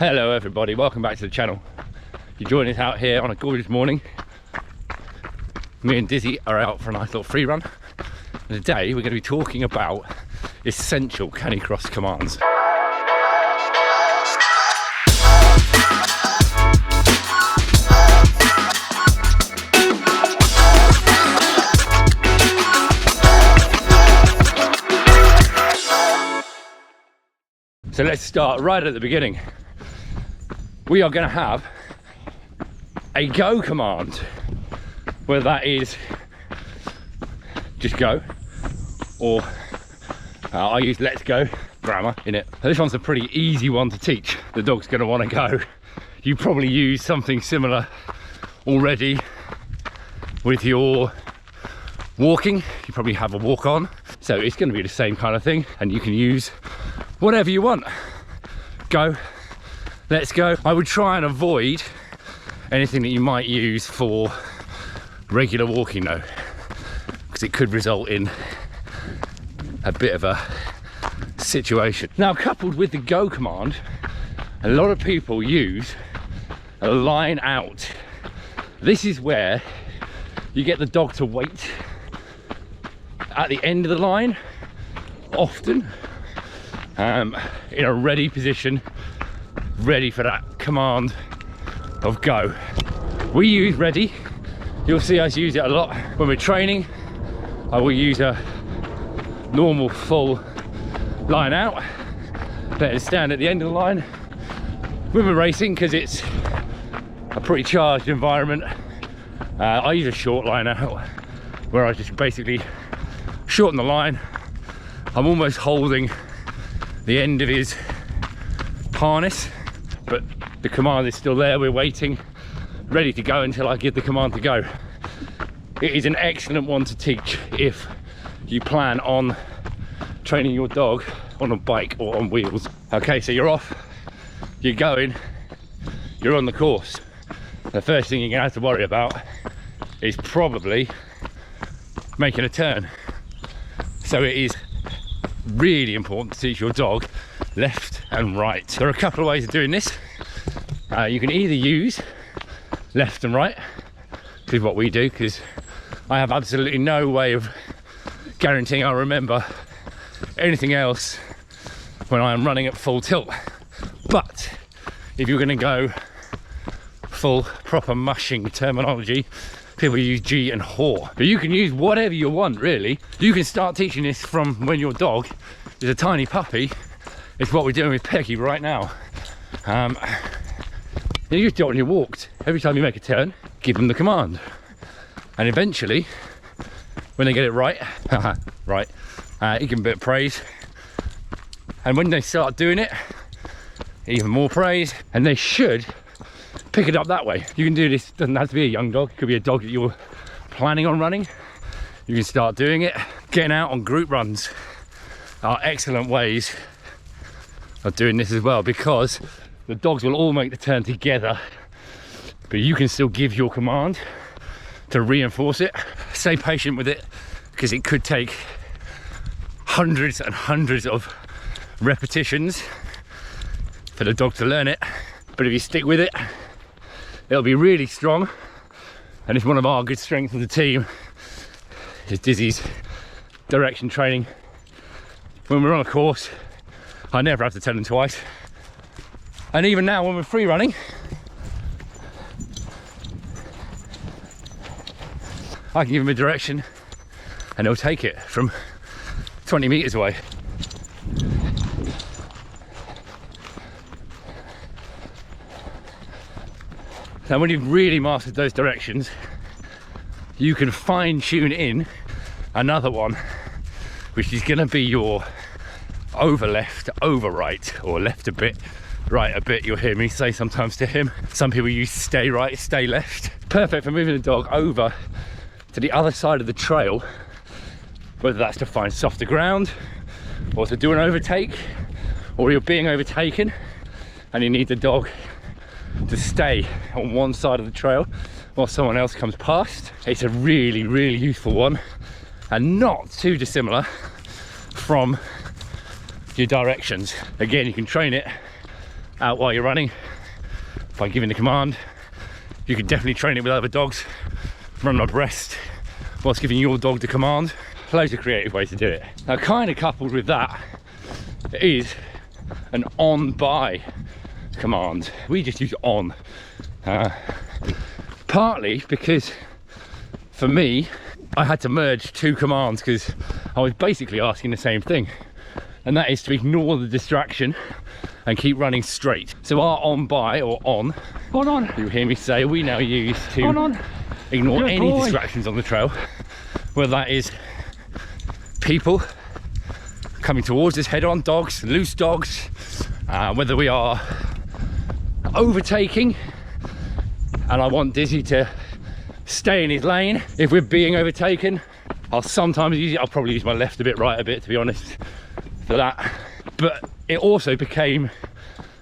Hello everybody, welcome back to the channel. You're joining us out here on a gorgeous morning. Me and Dizzy are out for a nice little free run. And today we're going to be talking about essential Canicross commands. So let's start right at the beginning. We are going to have a go command, whether that is just go or I use let's go grammar in it. This one's a pretty easy one to teach. The dog's going to want to go. You probably use something similar already with your walking. You probably have a walk on, so it's going to be the same kind of thing, and you can use whatever you want. Go, let's go. I would try and avoid anything that you might use for regular walking though, because it could result in a bit of a situation. Now, coupled with the go command, a lot of people use a line out. This is where you get the dog to wait at the end of the line, often in a ready position, ready for that command of go. We use ready. You'll see us use it a lot when we're training. I will use a normal full line out, let it stand at the end of the line. When we're racing, because it's a pretty charged environment, I use a short line out where I just basically shorten the line. I'm almost holding the end of his harness, but the command is still there. We're waiting, ready to go until I give the command to go. It is an excellent one to teach if you plan on training your dog on a bike or on wheels. Okay, so you're off, you're going, you're on the course. The first thing you're gonna have to worry about is probably making a turn. So it is really important to teach your dog left and right. There are a couple of ways of doing this. You can either use left and right, which is what we do, because I have absolutely no way of guaranteeing I'll remember anything else when I am running at full tilt. But if you're going to go full proper mushing terminology, people use G and haw, but you can use whatever you want really. You can start teaching this from when your dog is a tiny puppy. It's what we're doing with Peggy right now. You just do it when you walked. Every time you make a turn, give them the command, and eventually when they get it right, right, you give them a bit of praise, and when they start doing it, even more praise, and they should pick it up that way. You can do this, doesn't have to be a young dog, it could be a dog that you're planning on running. You can start doing it. Getting out on group runs are excellent ways of doing this as well, because the dogs will all make the turn together, but you can still give your command to reinforce it. Stay patient with it, because it could take hundreds and hundreds of repetitions for the dog to learn it, but if you stick with it, it'll be really strong. And it's one of our good strengths of the team is Dizzy's direction training. When we're on a course, I never have to tell him twice, and even now when we're free running, I can give him a direction and he'll take it from 20 meters away. Now when you've really mastered those directions, you can fine tune in another one, which is going to be your over left, over right, or left a bit, right a bit. You'll hear me say sometimes to him. Some people use stay right, stay left. Perfect for moving the dog over to the other side of the trail, whether that's to find softer ground or to do an overtake, or you're being overtaken and you need the dog to stay on one side of the trail while someone else comes past. It's a really, really useful one, and not too dissimilar from your directions. Again, you can train it out while you're running by giving the command. You can definitely train it with other dogs, run abreast whilst giving your dog the command. Loads of creative ways to do it. Now, kind of coupled with that is an on-by command. We just use on, partly because for me I had to merge two commands because I was basically asking the same thing, and that is to ignore the distraction and keep running straight. So our on-by or on, you hear me say, we now use to ignore any distractions on the trail, whether that is people coming towards us head on, dogs, loose dogs, whether we are overtaking and I want Dizzy to stay in his lane. If we're being overtaken, I'll sometimes use it. I'll probably use my left a bit, right a bit, to be honest, for that. But it also became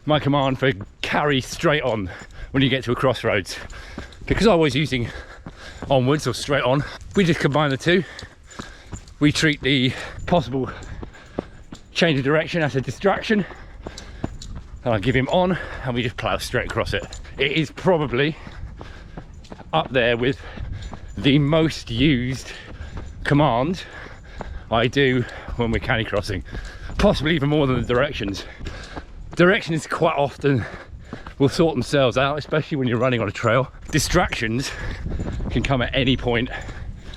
my command for carry straight on when you get to a crossroads. Because I was using onwards or straight on, we just combine the two. We treat the possible change of direction as a distraction, and I give him on and we just plough straight across it. It is probably up there with the most used command I do when we're canicrossing, possibly even more than the directions. Directions quite often will sort themselves out, especially when you're running on a trail. Distractions can come at any point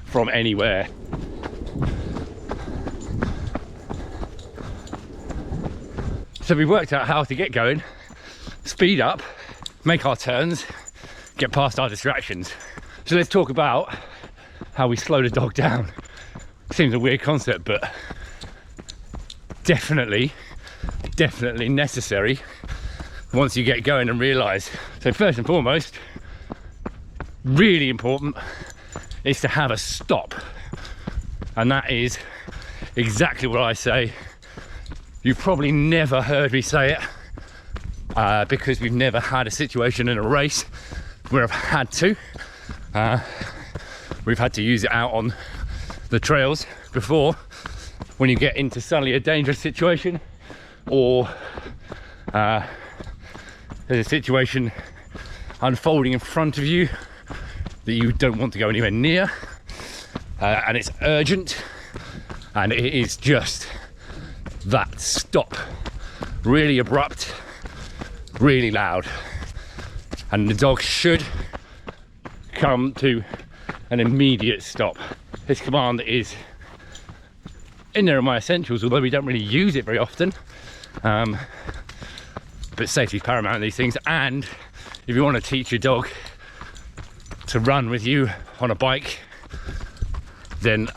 from anywhere. So we worked out how to get going, speed up, make our turns, get past our distractions. So let's talk about how we slow the dog down. Seems a weird concept, but definitely necessary once you get going and realise. So first and foremost, really important, is to have a stop. And that is exactly what I say. You've probably never heard me say it because we've never had a situation in a race where I've had to. We've had to use it out on the trails before, when you get into suddenly a dangerous situation, or there's a situation unfolding in front of you that you don't want to go anywhere near, and it's urgent, and it is just that stop, really abrupt, really loud, and the dog should come to an immediate stop. This command is in there in my essentials, although we don't really use it very often, but safety is paramount in these things. And if you want to teach your dog to run with you on a bike, then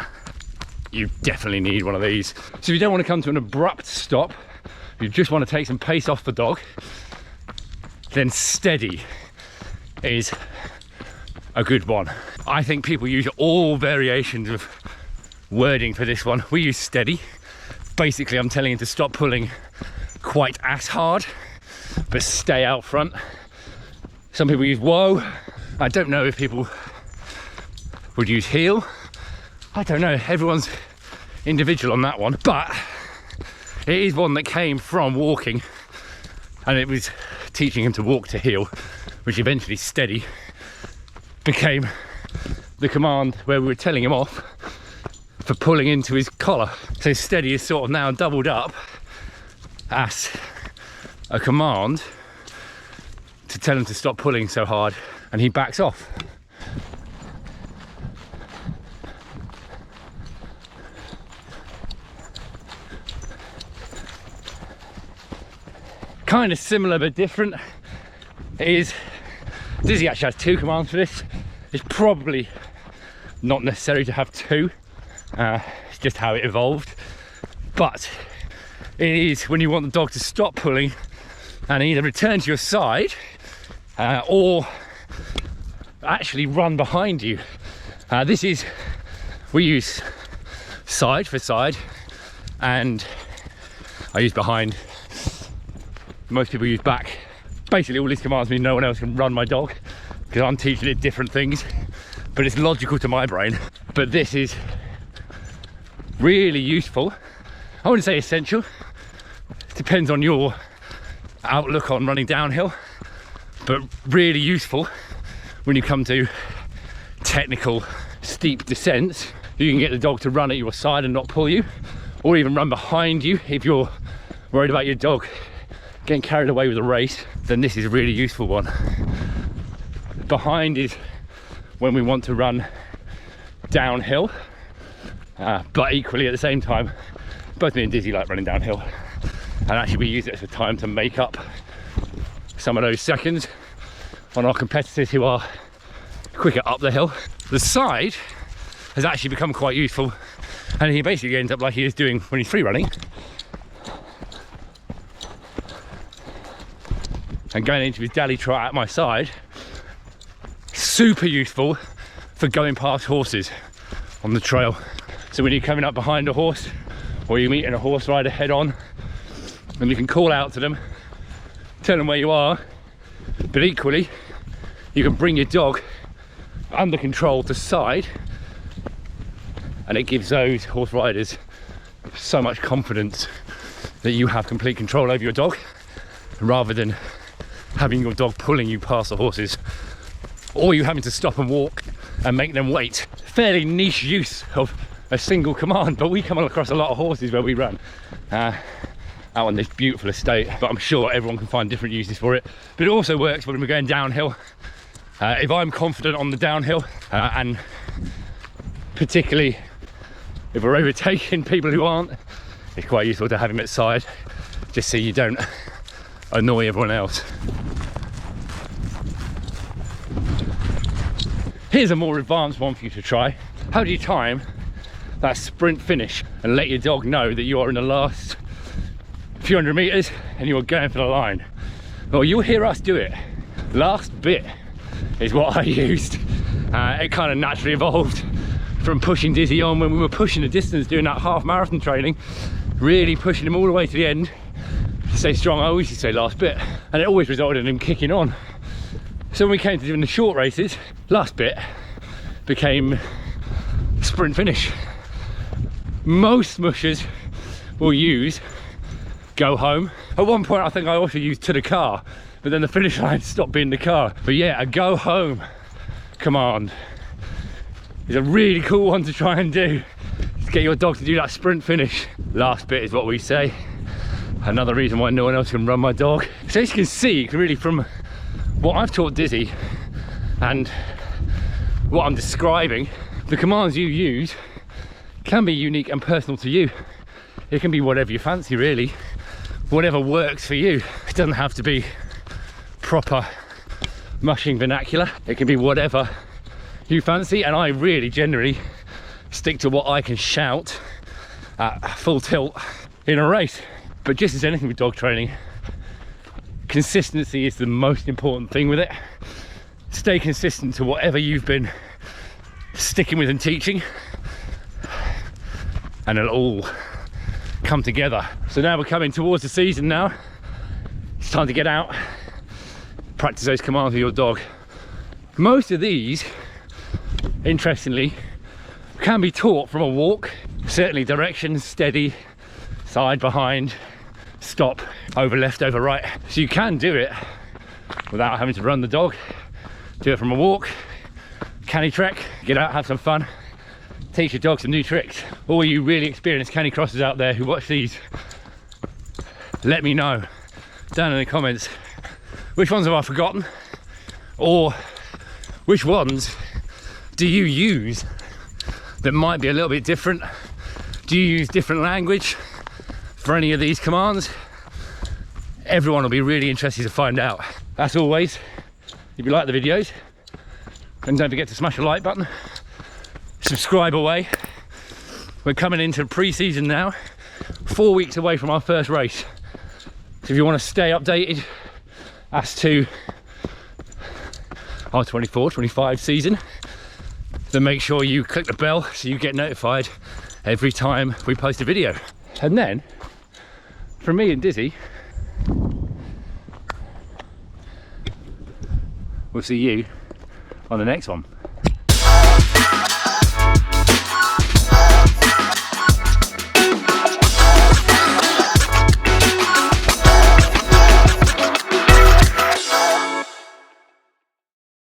you definitely need one of these. So if you don't want to come to an abrupt stop, you just want to take some pace off the dog, then steady is a good one. I think people use all variations of wording for this one. We use steady. Basically, I'm telling him to stop pulling quite as hard, but stay out front. Some people use whoa. I don't know if people would use heel. I don't know, everyone's individual on that one, but it is one that came from walking, and it was teaching him to walk to heel, which eventually steady became the command where we were telling him off for pulling into his collar. So steady is sort of now doubled up as a command to tell him to stop pulling so hard, and he backs off. Kind of similar but different is Dizzy actually has two commands for this. It's probably not necessary to have two, it's just how it evolved, but it is when you want the dog to stop pulling and either return to your side or actually run behind you. We use side for side, and I use behind. Most people use back. Basically all these commands mean no one else can run my dog because I'm teaching it different things, but it's logical to my brain. But this is really useful. I wouldn't say essential, it depends on your outlook on running downhill, but really useful when you come to technical steep descents. You can get the dog to run at your side and not pull you, or even run behind you if you're worried about your dog getting carried away with a race. Then this is a really useful one. Behind is when we want to run downhill, but equally at the same time, both me and Dizzy like running downhill, and actually we use it as a time to make up some of those seconds on our competitors who are quicker up the hill. The side has actually become quite useful, and he basically ends up like he is doing when he's free running, and going into his daily trot at my side. Super useful for going past horses on the trail. So when you're coming up behind a horse, or you're meeting a horse rider head on, and you can call out to them, tell them where you are, but equally you can bring your dog under control to side, and it gives those horse riders so much confidence that you have complete control over your dog, rather than having your dog pulling you past the horses, or you having to stop and walk and make them wait. Fairly niche use of a single command, but we come across a lot of horses where we run out on this beautiful estate, but I'm sure everyone can find different uses for it. But it also works when we're going downhill. If I'm confident on the downhill, and particularly if we're overtaking people who aren't, it's quite useful to have him at side, just so you don't annoy everyone else. Here's a more advanced one for you to try. How do you time that sprint finish and let your dog know that you are in the last few hundred meters and you are going for the line? Well, you'll hear us do it. Last bit is what I used. It kind of naturally evolved from pushing Dizzy on when we were pushing the distance, doing that half marathon training, really pushing him all the way to the end. To stay strong, I always used to say last bit, and it always resulted in him kicking on. So when we came to doing the short races, last bit became sprint finish. Most mushers will use go home. At one point I think I also used to the car, but then the finish line stopped being the car. But yeah, a go home command is a really cool one to try and do. Just get your dog to do that sprint finish. Last bit is what we say. Another reason why no one else can run my dog. So as you can see, really from what I've taught Dizzy and what I'm describing, the commands you use can be unique and personal to you. It can be whatever you fancy, really, whatever works for you. It doesn't have to be proper mushing vernacular. It can be whatever you fancy, and I really generally stick to what I can shout at full tilt in a race. But just as anything with dog training, consistency is the most important thing with it. Stay consistent to whatever you've been sticking with and teaching, and it'll all come together. So now we're coming towards the season now. It's time to get out, practice those commands with your dog. Most of these, interestingly, can be taught from a walk. Certainly direction, steady, side, behind, stop, over left, over right. So you can do it without having to run the dog. Do it from a walk, canny trek, get out, have some fun, teach your dog some new tricks. All you really experienced canicrossers out there who watch these, let me know down in the comments which ones have I forgotten, or which ones do you use that might be a little bit different. Do you use different language for any of these commands? Everyone will be really interested to find out. As always, if you like the videos, then don't forget to smash the like button, subscribe away. We're coming into pre-season now, 4 weeks away from our first race. So if you want to stay updated as to our 24-25 season, then make sure you click the bell so you get notified every time we post a video. And then, from me and Dizzy, we'll see you on the next one.